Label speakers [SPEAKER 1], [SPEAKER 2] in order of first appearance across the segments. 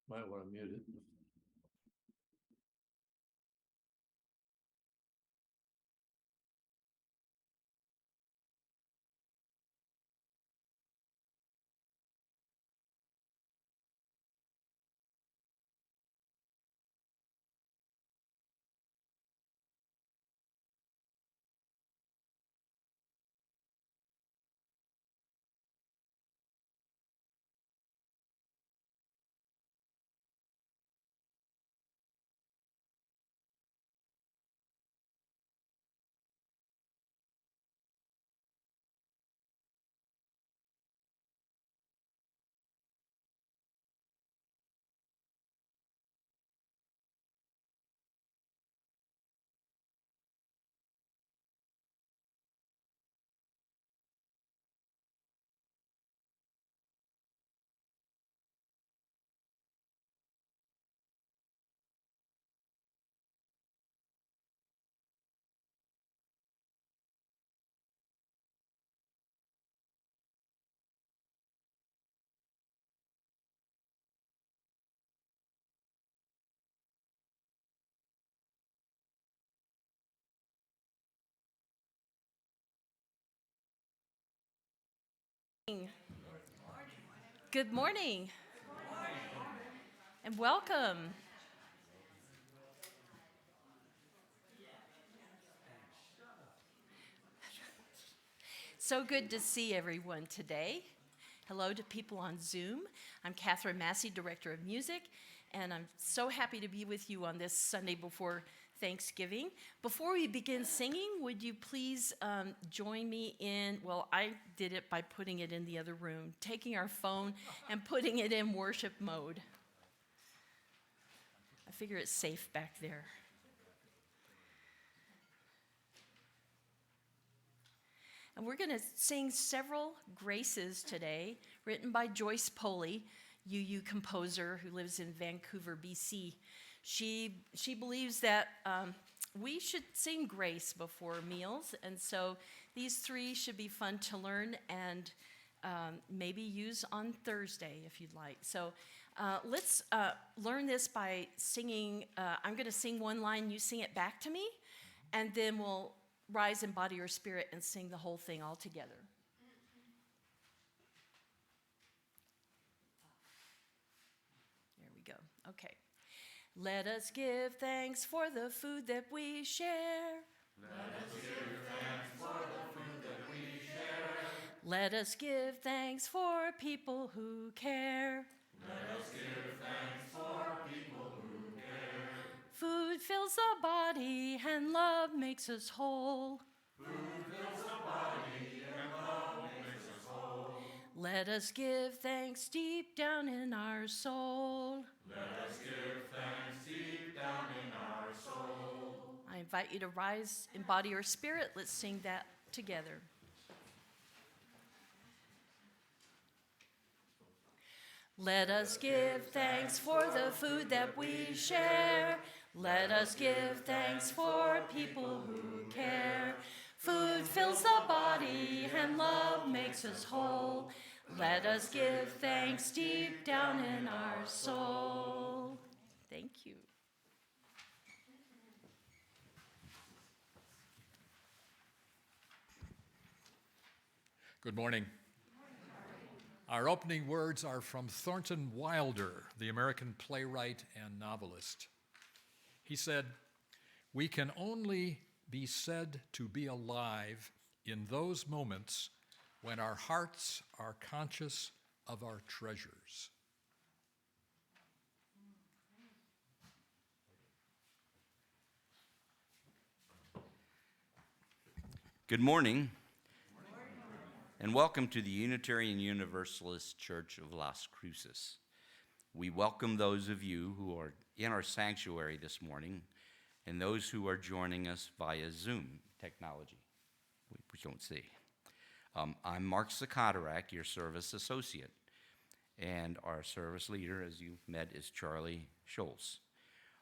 [SPEAKER 1] Might want to mute it.
[SPEAKER 2] Good morning and welcome. So good to see everyone today. Hello to people on Zoom. I'm Catherine Massey, Director of Music, and I'm so happy to be with you on this Sunday before Thanksgiving. Before we begin singing, would you please join me in, well, I did it by putting it in the other room, taking our phone and putting it in worship mode. I figure it's safe back there. And we're going to sing several graces today, written by Joyce Poley, UU composer who lives in Vancouver, BC. She believes that we should sing grace before meals, and so these three should be fun to learn and maybe use on Thursday if you'd like. So let's learn this by singing. I'm going to sing one line, you sing it back to me, and then we'll rise in body or spirit and sing the whole thing all together. There we go. Okay. Let us give thanks for the food that we share.
[SPEAKER 3] Let us give thanks for the food that we share.
[SPEAKER 2] Let us give thanks for people who care.
[SPEAKER 3] Let us give thanks for people who care.
[SPEAKER 2] Food fills the body and love makes us whole.
[SPEAKER 3] Food fills the body and love makes us whole.
[SPEAKER 2] Let us give thanks deep down in our soul.
[SPEAKER 3] Let us give thanks deep down in our soul.
[SPEAKER 2] I invite you to rise in body or spirit. Let's sing that together. Let us give thanks for the food that we share. Let us give thanks for people who care. Food fills the body and love makes us whole. Let us give thanks deep down in our soul. Thank you.
[SPEAKER 4] Good morning. Our opening words are from Thornton Wilder, the American playwright and novelist. He said, "We can only be said to be alive in those moments when our hearts are conscious of our treasures."
[SPEAKER 5] Good morning, and welcome to the Unitarian Universalist Church of Las Cruces. We welcome those of you who are in our sanctuary this morning and those who are joining us via Zoom technology, which you don't see. I'm Mark Sukontarak, your service associate, and our service leader, as you met, is Charlie Scholz.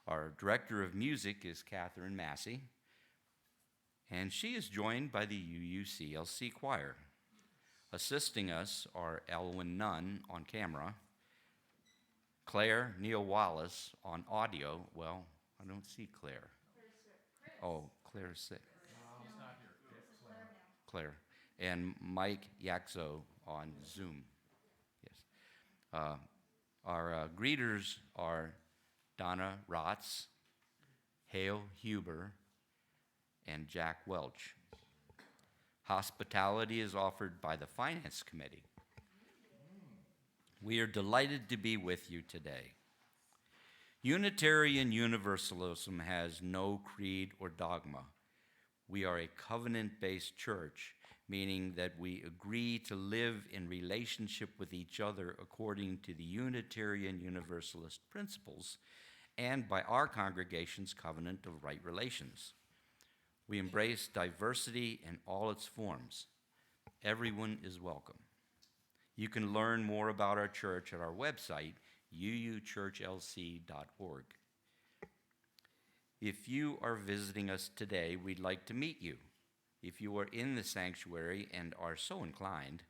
[SPEAKER 5] Our director of music is Catherine Massey, and she is joined by the UUCLC choir. Assisting us are Elwin Nunn on camera, Claire Neal Wallace on audio. Well, I don't see Claire. Oh, Claire's sick. Claire. And Mike Yaxo on Zoom. Yes. Our greeters are Donna Rotz, Hale Huber, and Jack Welch. Hospitality is offered by the Finance Committee. We are delighted to be with you today. Unitarian Universalism has no creed or dogma. We are a covenant-based church, meaning that we agree to live in relationship with each other according to the Unitarian Universalist principles and by our congregation's covenant of right relations. We embrace diversity in all its forms. Everyone is welcome. You can learn more about our church at our website, uuchurchlc.org. If you are visiting us today, we'd like to meet you. If you are in the sanctuary and are so inclined,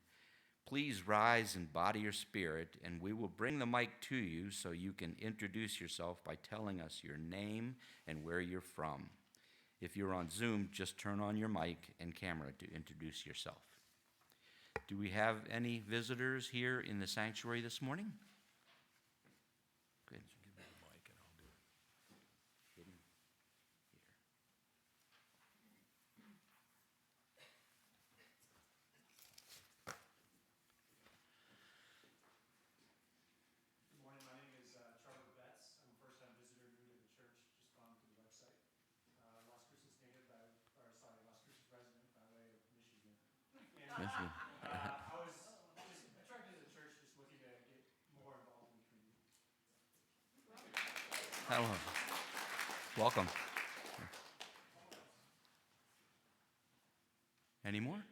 [SPEAKER 5] please rise in body or spirit, and we will bring the mic to you so you can introduce yourself by telling us your name and where you're from. If you're on Zoom, just turn on your mic and camera to introduce yourself. Do we have any visitors here in the sanctuary this morning? Good.
[SPEAKER 4] Give me the mic and I'll do it.
[SPEAKER 5] Hidden here.
[SPEAKER 1] Good morning. My name is Trevor Betts. I'm a first-time visitor new to the church, just gone to the website. Las Cruces native, Las Cruces resident by way of Michigan. And
[SPEAKER 5] Michigan.
[SPEAKER 1] I was just attracted to the church, just looking to get more involved in the community.
[SPEAKER 5] Hello. Welcome. Any more?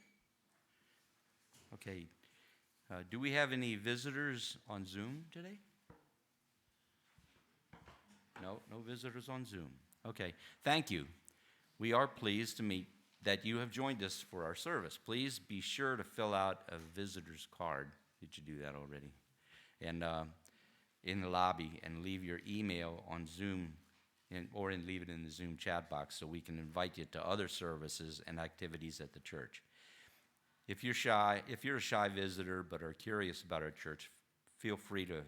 [SPEAKER 5] Okay. Do we have any visitors on Zoom today? No visitors on Zoom. Okay, thank you. We are pleased to meet that you have joined us for our service. Please be sure to fill out a visitor's card. Did you do that already? And in the lobby, and leave your email on Zoom, or leave it in the Zoom chat box so we can invite you to other services and activities at the church. If you're a shy visitor but are curious about our church, feel free to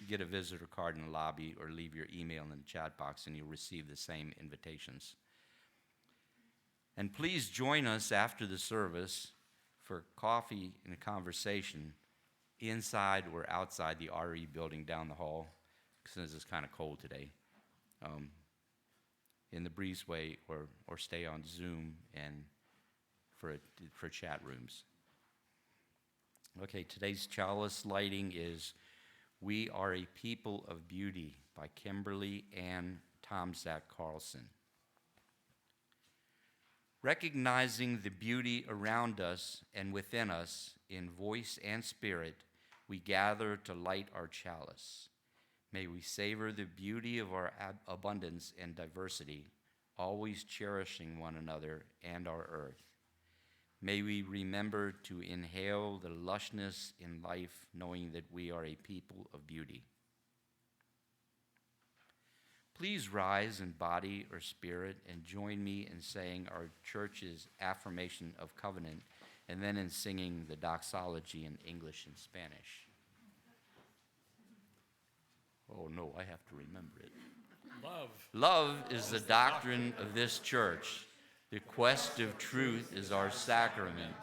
[SPEAKER 5] get a visitor card in the lobby or leave your email in the chat box and you'll receive the same invitations. And please join us after the service for coffee and a conversation inside or outside the RE building down the hall, since it's kind of cold today, in the breezeway, or stay on Zoom and for chat rooms. Okay, today's chalice lighting is "We Are a People of Beauty" by Kimberly Ann Tomzak Carlson. Recognizing the beauty around us and within us in voice and spirit, we gather to light our chalice. May we savor the beauty of our abundance and diversity, always cherishing one another and our earth. May we remember to inhale the lushness in life, knowing that we are a people of beauty. Please rise in body or spirit and join me in saying our church's affirmation of covenant, and then in singing the doxology in English and Spanish. Oh no, I have to remember it.
[SPEAKER 4] Love.
[SPEAKER 5] Love is the doctrine of this church. The quest of truth is our sacrament,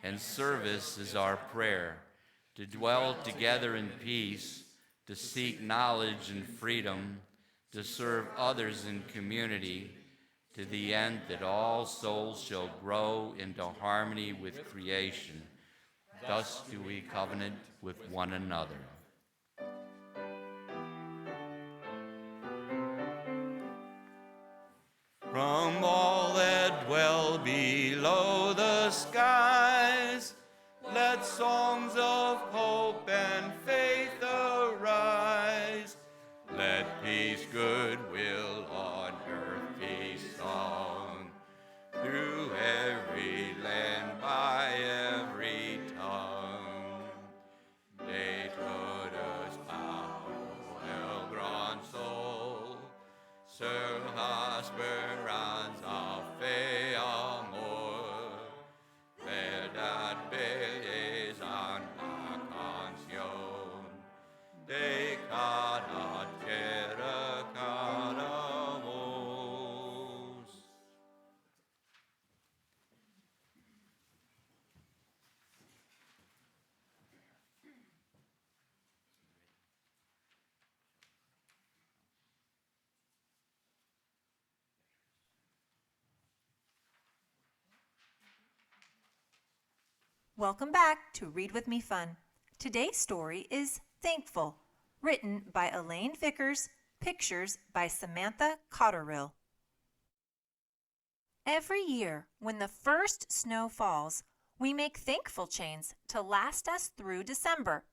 [SPEAKER 5] and service is our prayer. To dwell together in peace, to seek knowledge and freedom, to serve others in community, to the end that all souls shall grow into harmony with creation. Thus do we covenant with one another. From all that dwell below the skies, let songs of hope and faith arise. Let peace, goodwill on earth be sung, through every land, by every tongue. They taught us
[SPEAKER 6] Welcome back to Read With Me Fun. Today's story is Thankful, written by Elaine Vickers, pictures by Samantha Cotterill. Every year, when the first snow falls, we make thankful chains to last us through December.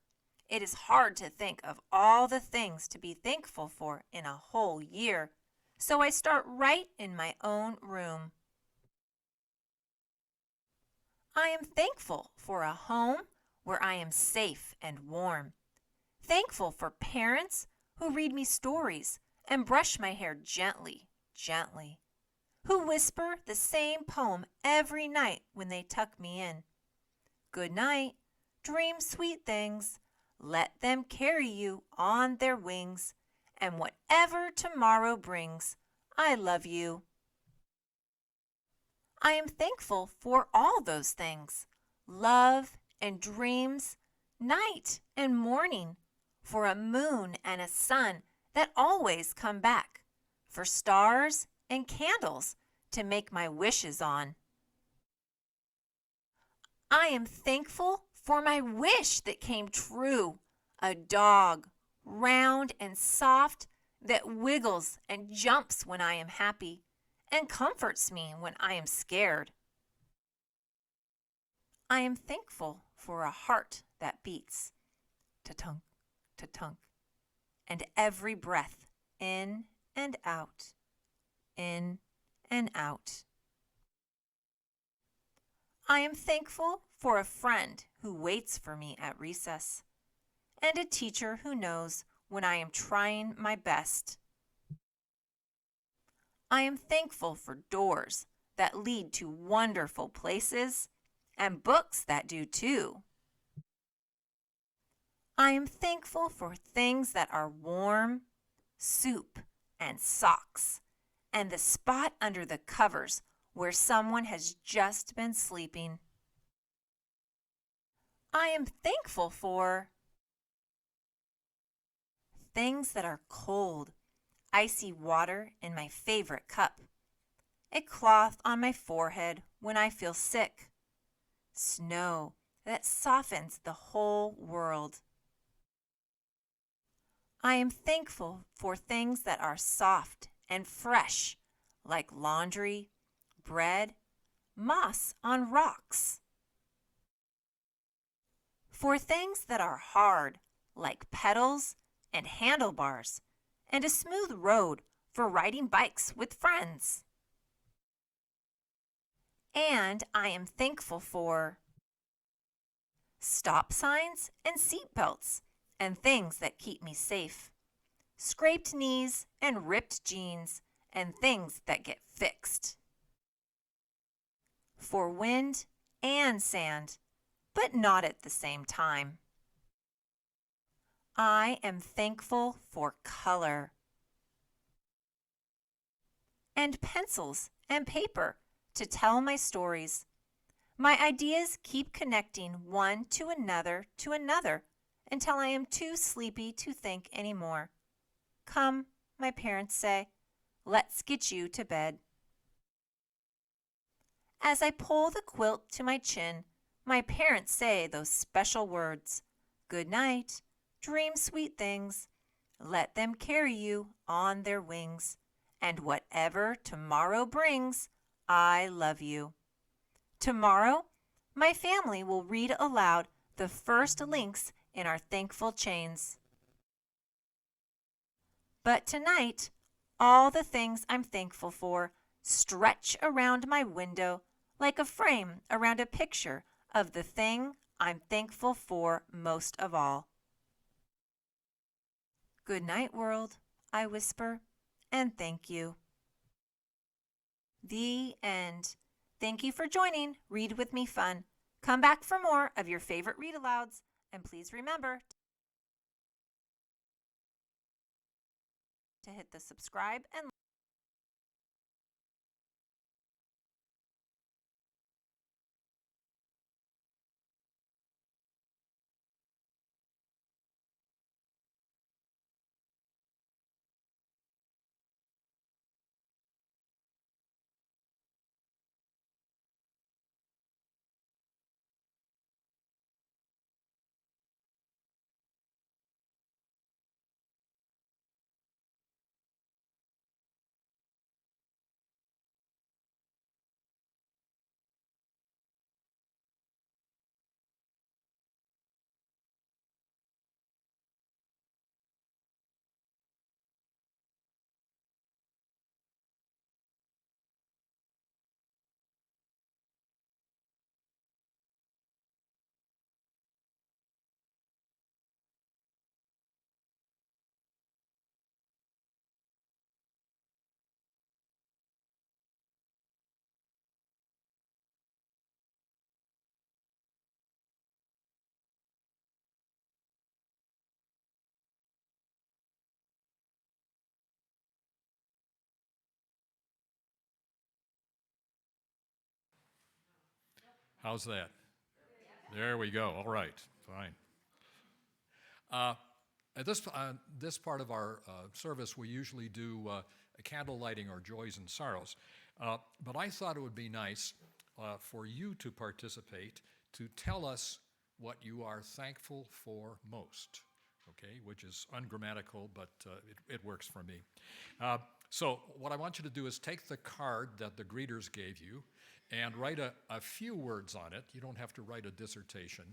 [SPEAKER 6] It is hard to think of all the things to be thankful for in a whole year, so I start right in my own room. I am thankful for a home where I am safe and warm. Thankful for parents who read me stories and brush my hair gently, gently. Who whisper the same poem every night when they tuck me in. Good night, dream sweet things. Let them carry you on their wings. And whatever tomorrow brings, I love you. I am thankful for all those things, love and dreams, night and morning, for a moon and a sun that always come back, for stars and candles to make my wishes on. I am thankful for my wish that came true, a dog, round and soft, that wiggles and jumps when I am happy and comforts me when I am scared. I am thankful for a heart that beats, ta-tunk, ta-tunk, and every breath in and out, in and out. I am thankful for a friend who waits for me at recess, and a teacher who knows when I am trying my best. I am thankful for doors that lead to wonderful places and books that do too. I am thankful for things that are warm, soup and socks, and the spot under the covers where someone has just been sleeping. I am thankful for things that are cold, icy water in my favorite cup, a cloth on my forehead when I feel sick, snow that softens the whole world. I am thankful for things that are soft and fresh, like laundry, bread, moss on rocks. For things that are hard, like pedals and handlebars, and a smooth road for riding bikes with friends. And I am thankful for stop signs and seat belts and things that keep me safe, scraped knees and ripped jeans and things that get fixed, for wind and sand, but not at the same time. I am thankful for color and pencils and paper to tell my stories. My ideas keep connecting one to another until I am too sleepy to think anymore. Come, my parents say, let's get you to bed. As I pull the quilt to my chin, my parents say those special words, good night, dream sweet things, let them carry you on their wings, and whatever tomorrow brings, I love you. Tomorrow, my family will read aloud the first links in our thankful chains. But tonight, all the things I'm thankful for stretch around my window like a frame around a picture of the thing I'm thankful for most of all. Good night, world, I whisper, and thank you. The end. Thank you for joining Read With Me Fun. Come back for more of your favorite read-alouds, and please remember to hit the subscribe and
[SPEAKER 4] How's that? There we go. All right, fine. At this part of our service, we usually do candle lighting or joys and sorrows. But I thought it would be nice for you to participate, to tell us what you are thankful for most, okay, which is ungrammatical, but it works for me. So what I want you to do is take the card that the greeters gave you and write a few words on it. You don't have to write a dissertation,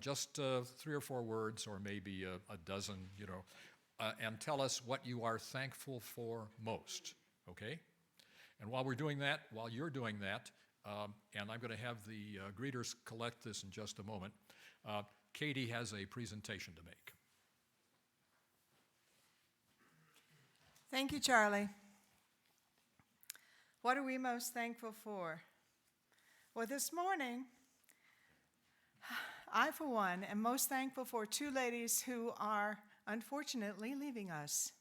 [SPEAKER 4] just 3 or 4 words or maybe a dozen, and tell us what you are thankful for most, okay? And while you're doing that, and I'm going to have the greeters collect this in just a moment, Katie has a presentation to make.
[SPEAKER 7] Thank you, Charlie. What are we most thankful for? Well, this morning, I, for one, am most thankful for 2 ladies who are unfortunately leaving us.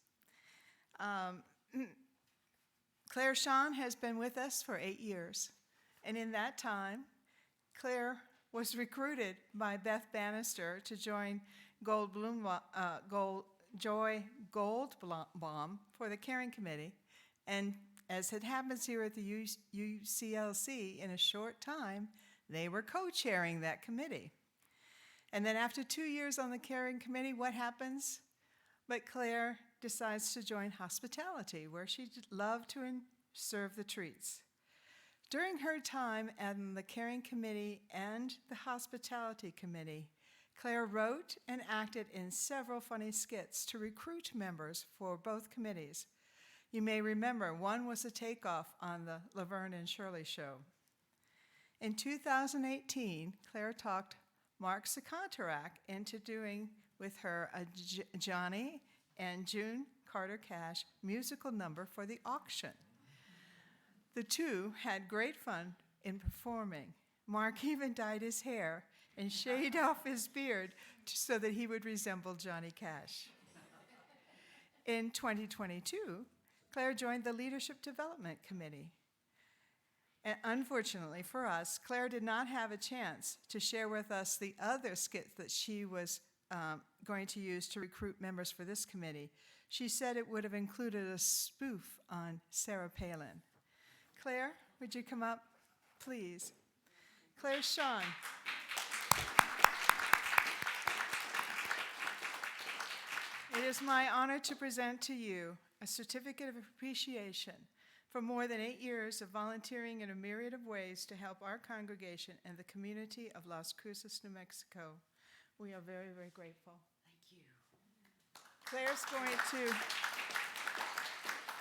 [SPEAKER 7] Claire Shawn has been with us for 8 years, and in that time, Claire was recruited by Beth Bannister to join Joy Goldbaum for the Caring Committee, and as it happens here at the UCLC, in a short time, they were co-chairing that committee. And then after 2 years on the Caring Committee, what happens? But Claire decides to join hospitality, where she loved to serve the treats. During her time on the Caring Committee and the Hospitality Committee, Claire wrote and acted in several funny skits to recruit members for both committees. You may remember one was a takeoff on the Laverne and Shirley show. In 2018, Claire talked Mark Sukontarak into doing with her a Johnny and June Carter Cash musical number for the auction. The two had great fun in performing. Mark even dyed his hair and shaved off his beard so that he would resemble Johnny Cash. In 2022, Claire joined the Leadership Development Committee. And unfortunately for us, Claire did not have a chance to share with us the other skits that she was going to use to recruit members for this committee. She said it would have included a spoof on Sarah Palin. Claire, would you come up, please? Claire Shawn. It is my honor to present to you a certificate of appreciation for more than 8 years of volunteering in a myriad of ways to help our congregation and the community of Las Cruces, New Mexico. We are very, very grateful.
[SPEAKER 2] Thank you.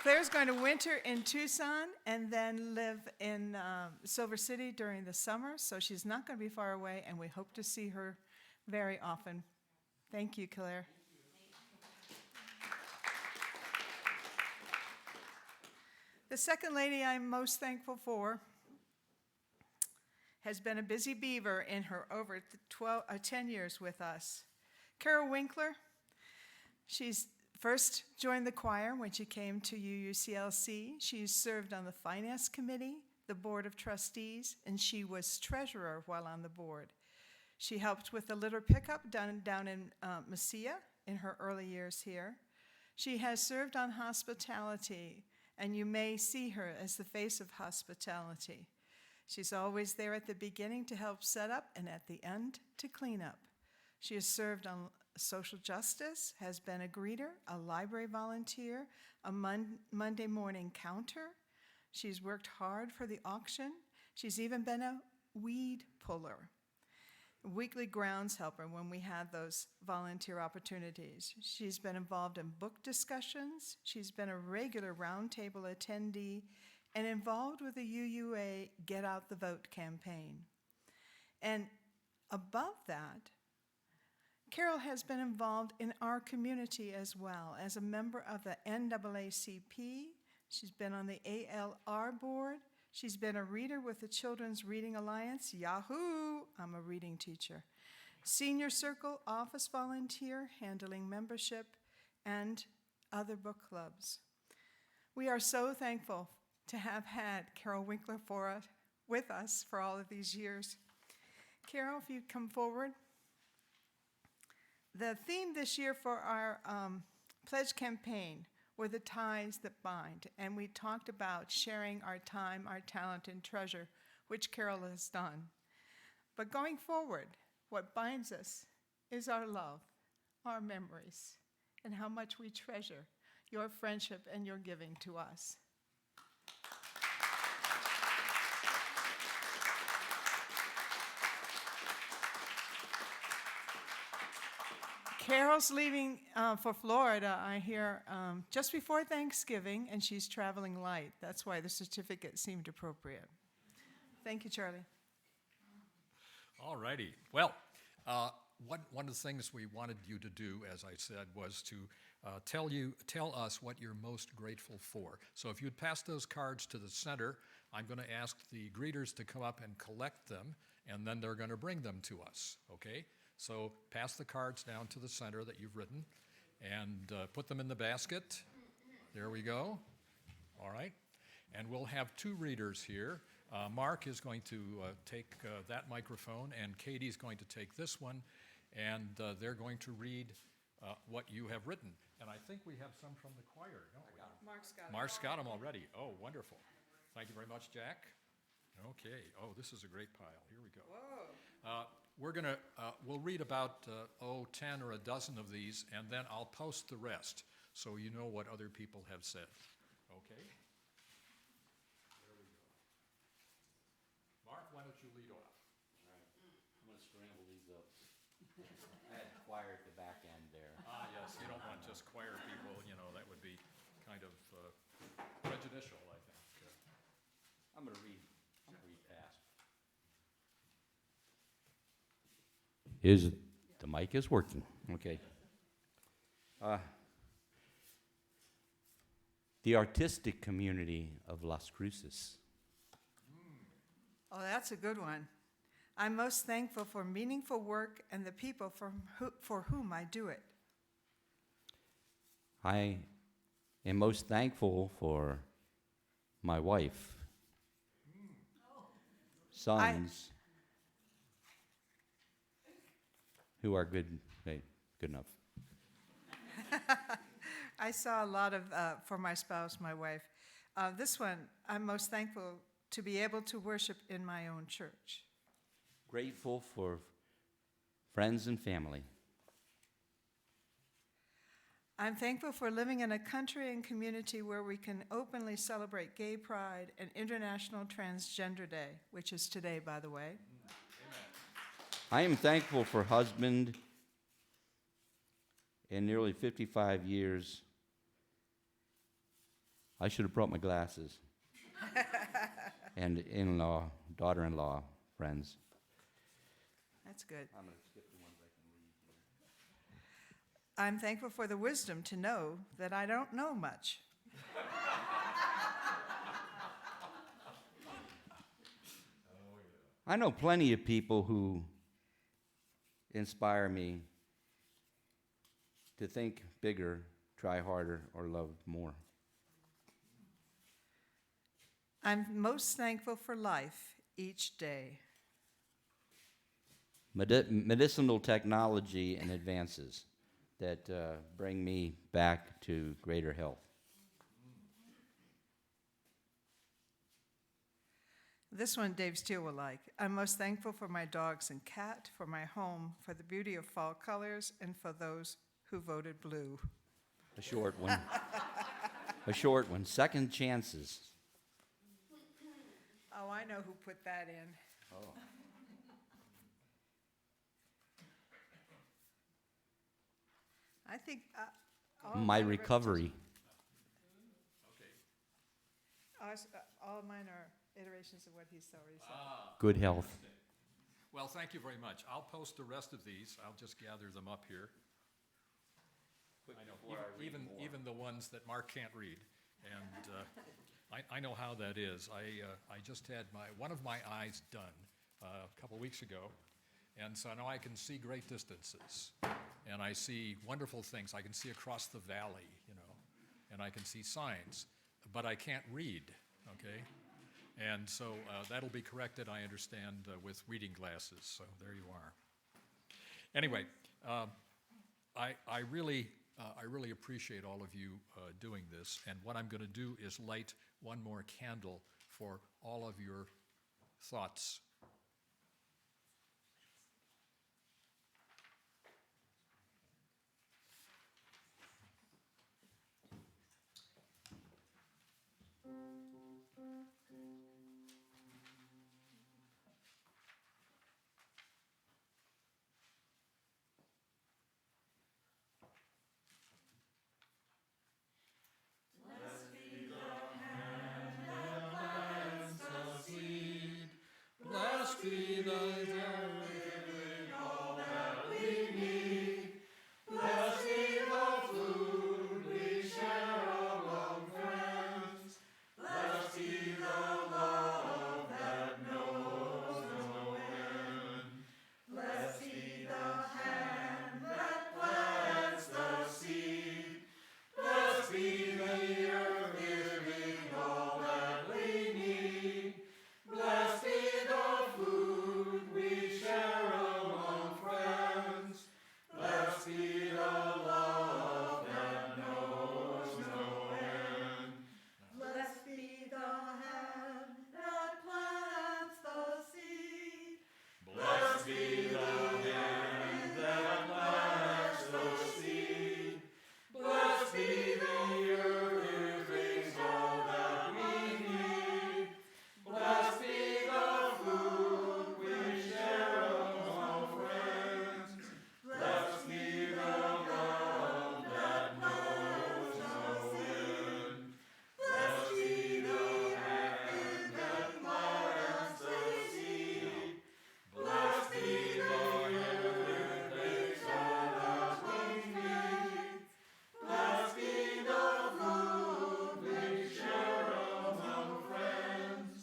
[SPEAKER 7] Claire's going to winter in Tucson and then live in Silver City during the summer, so she's not going to be far away, and we hope to see her very often. Thank you, Claire. The second lady I'm most thankful for has been a busy beaver in her over 10 years with us. Carol Winkler, she's first joined the choir when she came to UCLC. She's served on the Finance Committee, the Board of Trustees, and she was treasurer while on the board. She helped with the litter pickup down in Mesilla in her early years here. She has served on hospitality, and you may see her as the face of hospitality. She's always there at the beginning to help set up and at the end to clean up. She has served on social justice, has been a greeter, a library volunteer, a Monday morning counter. She's worked hard for the auction. She's even been a weed puller, a weekly grounds helper when we had those volunteer opportunities. She's been involved in book discussions. She's been a regular roundtable attendee and involved with the UUA Get Out the Vote campaign. And above that, Carol has been involved in our community as well as a member of the NAACP. She's been on the ALR board. She's been a reader with the Children's Reading Alliance. Yahoo! I'm a reading teacher. Senior Circle office volunteer, handling membership, and other book clubs. We are so thankful to have had Carol Winkler with us for all of these years. Carol, if you'd come forward. The theme this year for our pledge campaign were the ties that bind, and we talked about sharing our time, our talent, and treasure, which Carol has done. But going forward, what binds us is our love, our memories, and how much we treasure your friendship and your giving to us. Carol's leaving for Florida, I hear, just before Thanksgiving, and she's traveling light. That's why the certificate seemed appropriate. Thank you, Charlie.
[SPEAKER 4] All righty. Well, one of the things we wanted you to do, as I said, was to tell us what you're most grateful for. So if you'd pass those cards to the center, I'm going to ask the greeters to come up and collect them, and then they're going to bring them to us, okay? So pass the cards down to the center that you've written, and put them in the basket. There we go. All right. And we'll have two readers here. Mark is going to take that microphone, and Katie's going to take this one, and they're going to read what you have written. And I think we have some from the choir, don't we? Mark's got them already. Oh, wonderful. Thank you very much, Jack. Okay. Oh, this is a great pile. Here we go. Whoa. We'll read about 10 or a dozen of these, and then I'll post the rest so you know what other people have said. Okay? There we go. Mark, why don't you lead off?
[SPEAKER 5] All right. I'm going to scramble these up. I had choir at the back end there.
[SPEAKER 4] Ah, yes, you don't want just choir people, that would be kind of prejudicial, I think.
[SPEAKER 5] I'm going to read past. The mic is working. Okay. The artistic community of Las Cruces.
[SPEAKER 7] Oh, that's a good one. I'm most thankful for meaningful work and the people for whom I do it.
[SPEAKER 5] I am most thankful for my wife, sons, who are good enough.
[SPEAKER 7] I saw a lot of, for my spouse, my wife. This one, I'm most thankful to be able to worship in my own church.
[SPEAKER 5] Grateful for friends and family.
[SPEAKER 7] I'm thankful for living in a country and community where we can openly celebrate Gay Pride and International Transgender Day, which is today, by the way.
[SPEAKER 5] I am thankful for husband in nearly 55 years. I should have brought my glasses. And in-law, daughter-in-law, friends.
[SPEAKER 7] That's good.
[SPEAKER 5] I'm going to skip the ones I can read here.
[SPEAKER 7] I'm thankful for the wisdom to know that I don't know much.
[SPEAKER 5] I know plenty of people who inspire me to think bigger, try harder, or love more.
[SPEAKER 7] I'm most thankful for life each day.
[SPEAKER 5] Medicinal technology and advances that bring me back to greater health.
[SPEAKER 7] This one Dave Steele will like. I'm most thankful for my dogs and cat, for my home, for the beauty of fall colors, and for those who voted blue.
[SPEAKER 5] A short one. A short one. Second chances.
[SPEAKER 7] Oh, I know who put that in.
[SPEAKER 5] Oh.
[SPEAKER 7] I think
[SPEAKER 5] My recovery.
[SPEAKER 7] all of mine are iterations of what he's already said.
[SPEAKER 5] Good health.
[SPEAKER 4] Well, thank you very much. I'll post the rest of these. I'll just gather them up here. I know, even the ones that Mark can't read. And I know how that is. I just had one of my eyes done a couple weeks ago, and so now I can see great distances, and I see wonderful things. I can see across the valley, and I can see signs, but I can't read, okay? And so that'll be corrected, I understand, with reading glasses. So there you are. Anyway, I really appreciate all of you doing this. And what I'm going to do is light one more candle for all of your thoughts. Blessed be the giving all that we need. Blessed be the food we share among friends. Blessed be the love that knows no end. Blessed be the hand that plants the seed. Blessed be the earth giving all that we need. Blessed be the food we share among friends. Blessed be the love that knows no end.
[SPEAKER 8] Blessed be the hand that plants the seed.
[SPEAKER 4] Blessed be the hand that plants the seed. Blessed be the earth giving all that we need. Blessed be the food we share among friends. Blessed be the love that knows no end. Blessed be the hand that plants the seed. Blessed be the earth giving all that we need. Blessed be the food we share among friends.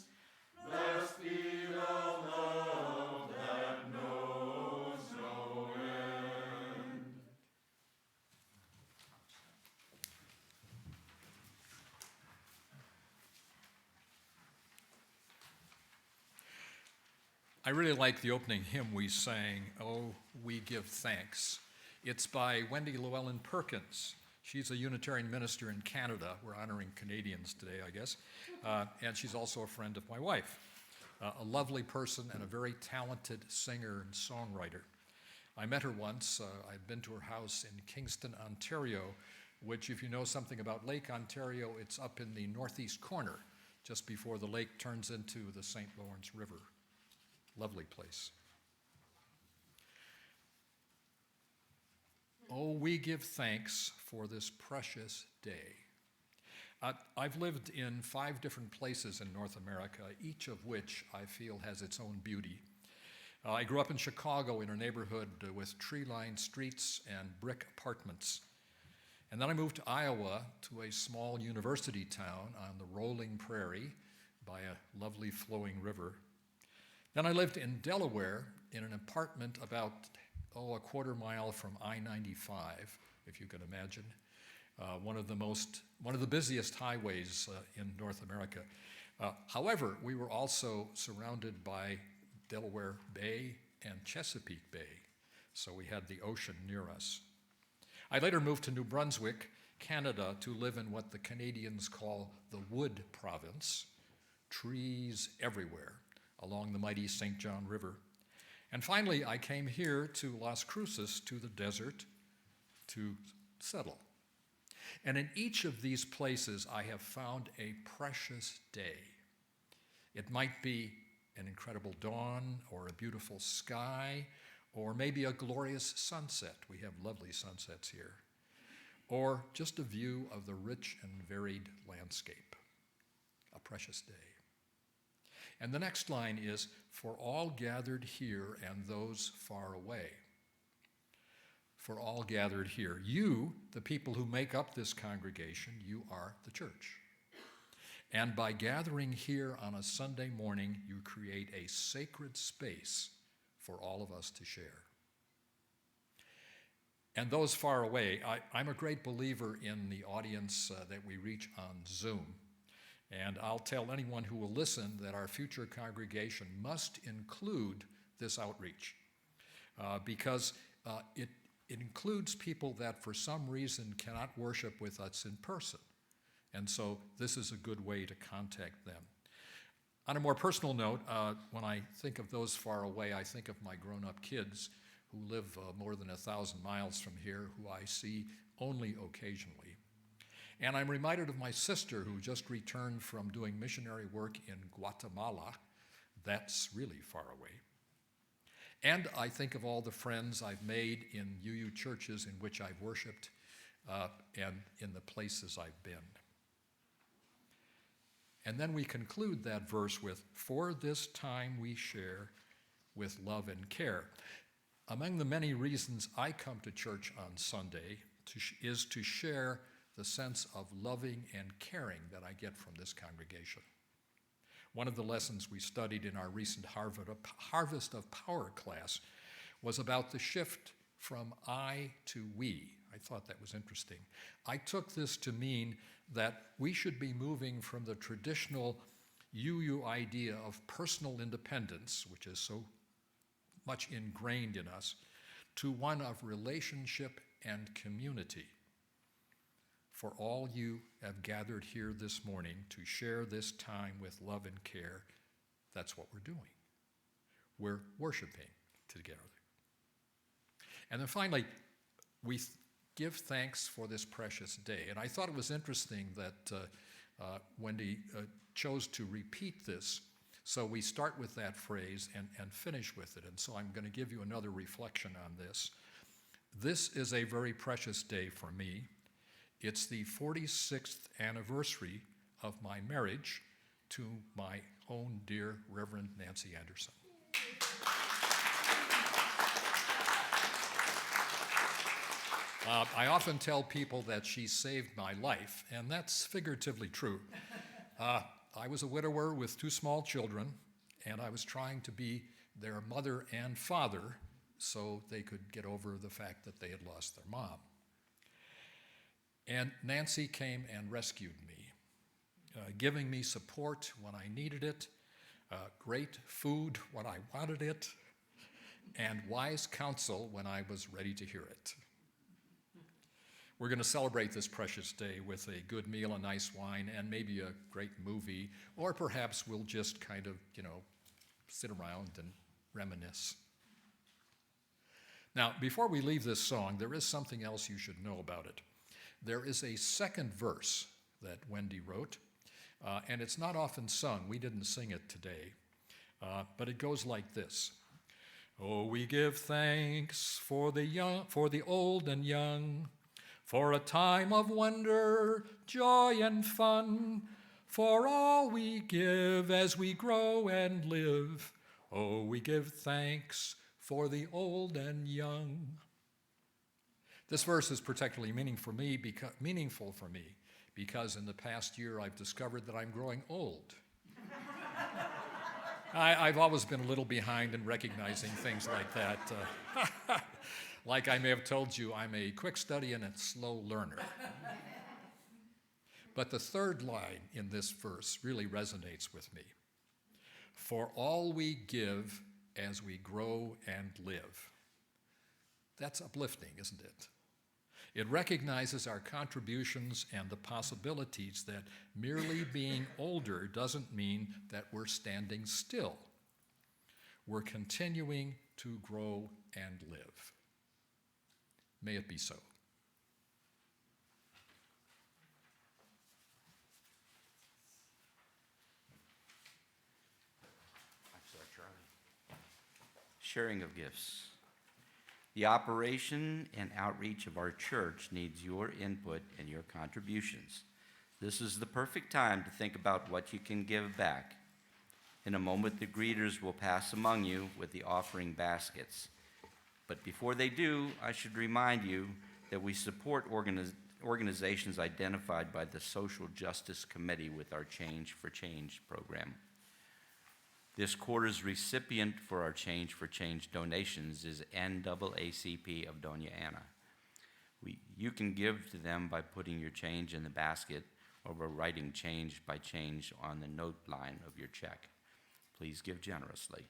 [SPEAKER 4] Blessed be the love that knows no end. I really like the opening hymn we sang, "Oh, We Give Thanks." It's by Wendy Llewellyn Perkins. She's a Unitarian minister in Canada. We're honoring Canadians today, I guess. And she's also a friend of my wife. A lovely person and a very talented singer and songwriter. I met her once. I'd been to her house in Kingston, Ontario, which, if you know something about Lake Ontario, it's up in the northeast corner, just before the lake turns into the St. Lawrence River. Lovely place. Oh, we give thanks for this precious day. I've lived in 5 different places in North America, each of which I feel has its own beauty. I grew up in Chicago in a neighborhood with tree-lined streets and brick apartments. And then I moved to Iowa to a small university town on the rolling prairie by a lovely flowing river. Then I lived in Delaware in an apartment about, a quarter mile from I-95, if you can imagine. One of the busiest highways in North America. However, we were also surrounded by Delaware Bay and Chesapeake Bay, so we had the ocean near us. I later moved to New Brunswick, Canada, to live in what the Canadians call the Wood Province, trees everywhere along the mighty St. John River. And finally, I came here to Las Cruces, to the desert, to settle. And in each of these places, I have found a precious day. It might be an incredible dawn, or a beautiful sky, or maybe a glorious sunset. We have lovely sunsets here. Or just a view of the rich and varied landscape. A precious day. And the next line is, for all gathered here and those far away. For all gathered here. You, the people who make up this congregation, you are the church. And by gathering here on a Sunday morning, you create a sacred space for all of us to share. And those far away, I'm a great believer in the audience that we reach on Zoom. And I'll tell anyone who will listen that our future congregation must include this outreach because it includes people that for some reason cannot worship with us in person. And so this is a good way to contact them. On a more personal note, when I think of those far away, I think of my grown-up kids who live more than 1,000 miles from here, who I see only occasionally. And I'm reminded of my sister who just returned from doing missionary work in Guatemala. That's really far away. And I think of all the friends I've made in UU churches in which I've worshiped and in the places I've been. And then we conclude that verse with, "For this time we share with love and care." Among the many reasons I come to church on Sunday is to share the sense of loving and caring that I get from this congregation. One of the lessons we studied in our recent Harvest of Power class was about the shift from I to we. I thought that was interesting. I took this to mean that we should be moving from the traditional UU idea of personal independence, which is so much ingrained in us, to one of relationship and community. For all you have gathered here this morning to share this time with love and care, that's what we're doing. We're worshiping together. And then finally, we give thanks for this precious day. And I thought it was interesting that Wendy chose to repeat this. So we start with that phrase and finish with it. And so I'm going to give you another reflection on this. This is a very precious day for me. It's the 46th anniversary of my marriage to my own dear Reverend Nancy Anderson. I often tell people that she saved my life, and that's figuratively true. I was a widower with 2 small children, and I was trying to be their mother and father so they could get over the fact that they had lost their mom. And Nancy came and rescued me, giving me support when I needed it, great food when I wanted it, and wise counsel when I was ready to hear it. We're going to celebrate this precious day with a good meal, a nice wine, and maybe a great movie, or perhaps we'll just kind of, sit around and reminisce. Now, before we leave this song, there is something else you should know about it. There is a second verse that Wendy wrote, and it's not often sung. We didn't sing it today, but it goes like this. Oh, we give thanks for the old and young, for a time of wonder, joy, and fun, for all we give as we grow and live. Oh, we give thanks for the old and young. This verse is particularly meaningful for me because in the past year I've discovered that I'm growing old. I've always been a little behind in recognizing things like that. Like I may have told you, I'm a quick study and a slow learner. But the third line in this verse really resonates with me. For all we give as we grow and live. That's uplifting, isn't it? It recognizes our contributions and the possibilities that merely being older doesn't mean that we're standing still. We're continuing to grow and live. May it be so.
[SPEAKER 5] Sharing of gifts. The operation and outreach of our church needs your input and your contributions. This is the perfect time to think about what you can give back. In a moment, the greeters will pass among you with the offering baskets. But before they do, I should remind you that we support organizations identified by the Social Justice Committee with our Change for Change program. This quarter's recipient for our Change for Change donations is NAACP of Doña Ana. You can give to them by putting your change in the basket over writing change by change on the note line of your check. Please give generously.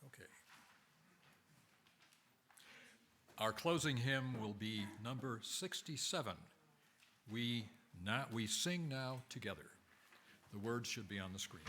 [SPEAKER 4] Okay. Our closing hymn will be number 67. We sing now together. The words should be on the screen.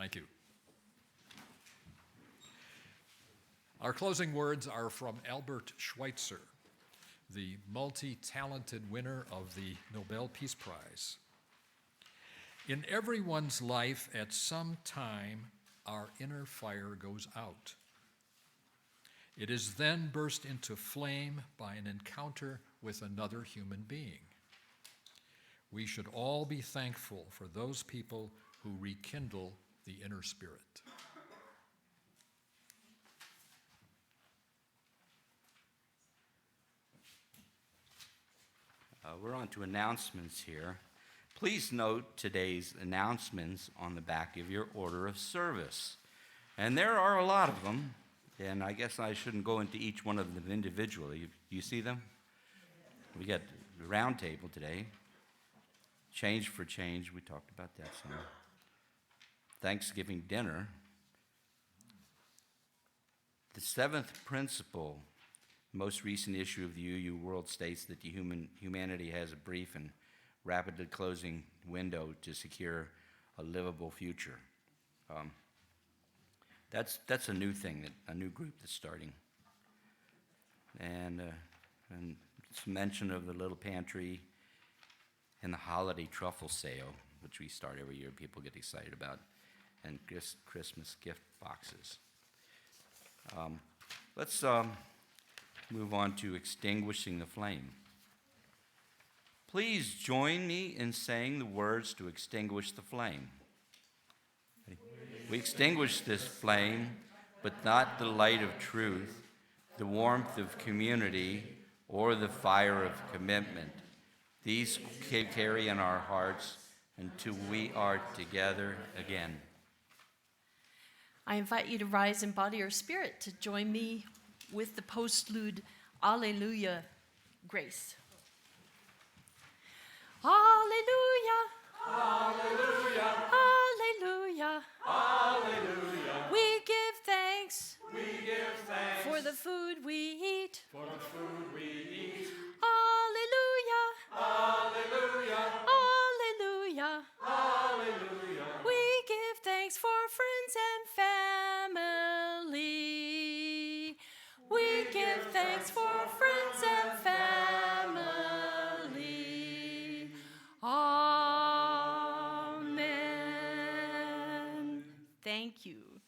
[SPEAKER 4] Thank you. Our closing words are from Albert Schweitzer, the multi-talented winner of the Nobel Peace Prize. In everyone's life, at some time, our inner fire goes out. It is then burst into flame by an encounter with another human being. We should all be thankful for those people who rekindle the inner spirit.
[SPEAKER 5] We're on to announcements here. Please note today's announcements on the back of your order of service. And there are a lot of them, and I guess I shouldn't go into each one of them individually. You see them? We got the round table today. Change for change, we talked about that some. Thanksgiving dinner. The seventh principle, most recent issue of the UU World states that humanity has a brief and rapidly closing window to secure a livable future. That's a new thing, a new group that's starting. And it's mention of the little pantry and the holiday truffle sale, which we start every year, people get excited about, and Christmas gift boxes. Let's move on to extinguishing the flame. Please join me in saying the words to extinguish the flame. We extinguish this flame, but not the light of truth, the warmth of community, or the fire of commitment. These carry in our hearts until we are together again.
[SPEAKER 2] I invite you to rise in body or spirit to join me with the postlude Alleluia grace. Alleluia.
[SPEAKER 3] Hallelujah.
[SPEAKER 2] Alleluia.
[SPEAKER 3] Hallelujah.
[SPEAKER 2] We give thanks
[SPEAKER 3] We give thanks
[SPEAKER 2] for the food we eat.
[SPEAKER 3] for the food we eat.
[SPEAKER 2] Alleluia.
[SPEAKER 3] Hallelujah.
[SPEAKER 2] Alleluia.
[SPEAKER 3] Hallelujah.
[SPEAKER 2] We give thanks for friends and family. We give thanks for friends and family. Amen. Thank you.